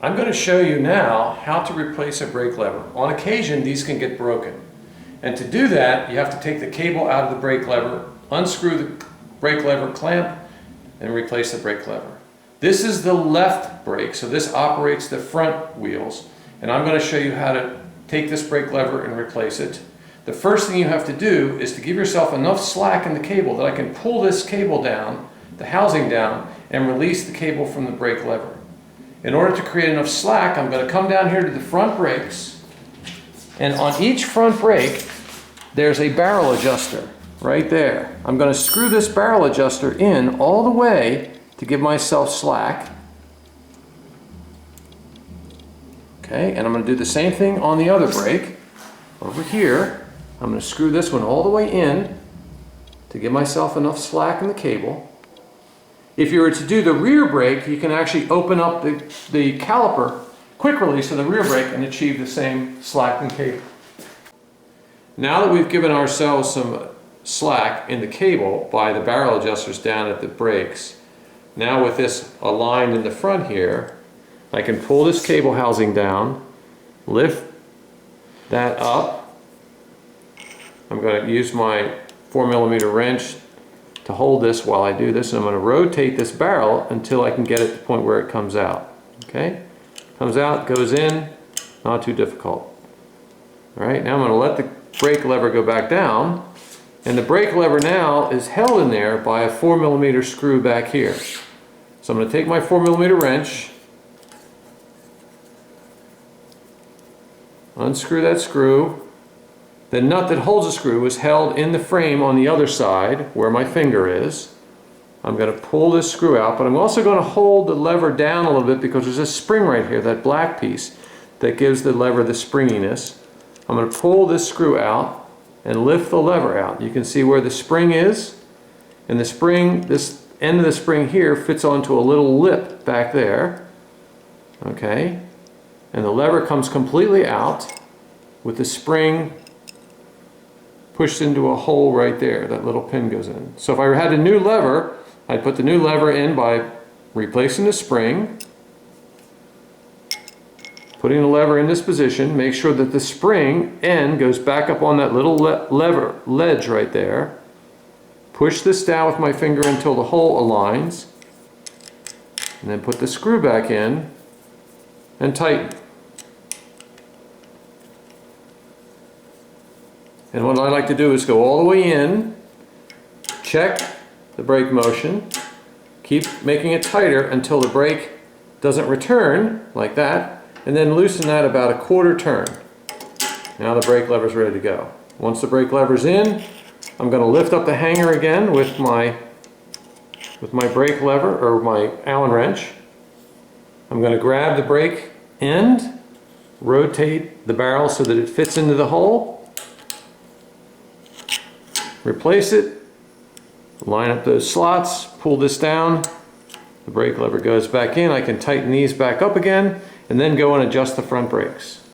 I'm going to show you now how to replace a brake lever. On occasion, these can get broken. And to do that, you have to take the cable out of the brake lever, unscrew the brake lever clamp, and replace the brake lever. This is the left brake, so this operates the front wheels. And I'm going to show you how to take this brake lever and replace it. The first thing you have to do is to give yourself enough slack in the cable that I can pull this cable down, the housing down, and release the cable from the brake lever. In order to create enough slack, I'm going to come down here to the front brakes, and on each front brake there's a barrel adjuster right there. I'm going to screw this barrel adjuster in all the way to give myself slack. Okay, and I'm going to do the same thing on the other brake. Over here, I'm going to screw this one all the way in to give myself enough slack in the cable. If you were to do the rear brake, you can actually open up the caliper, quick release of the rear brake, and achieve the same slack in the cable. Now that we've given ourselves some slack in the cable by the barrel adjusters down at the brakes, now with this aligned in the front here, I can pull this cable housing down, lift that up. I'm going to use my 4mm wrench to hold this while I do this, and I'm going to rotate this barrel until I can get it to the point where it comes out. Okay? Comes out, goes in, not too difficult. Alright, now I'm going to let the brake lever go back down, and the brake lever now is held in there by a 4mm screw back here. So I'm going to take my 4mm wrench, unscrew that screw. The nut that holds the screw is held in the frame on the other side where my finger is. I'm going to pull this screw out, but I'm also going to hold the lever down a little bit because there's a spring right here, that black piece, that gives the lever the springiness. I'm going to pull this screw out and lift the lever out. You can see where the spring is, and the spring, this end of the spring here fits onto a little lip back there. Okay, and the lever comes completely out with the spring pushed into a hole right there. That little pin goes in. So if I had a new lever, I'd put the new lever in by replacing the spring, putting the lever in this position, make sure that the spring end goes back up on that little lever ledge right there, push this down with my finger until the hole aligns, and then put the screw back in and tighten. And what I like to do is go all the way in, check the brake motion, keep making it tighter until the brake doesn't return like that, and then loosen that about a quarter turn. Now the brake lever is ready to go. Once the brake lever's in, I'm going to lift up the hanger again with my brake lever or my Allen wrench. I'm going to grab the brake end, rotate the barrel so that it fits into the hole, replace it, line up those slots, pull this down, the brake lever goes back in. I can tighten these back up again and then go and adjust the front brakes.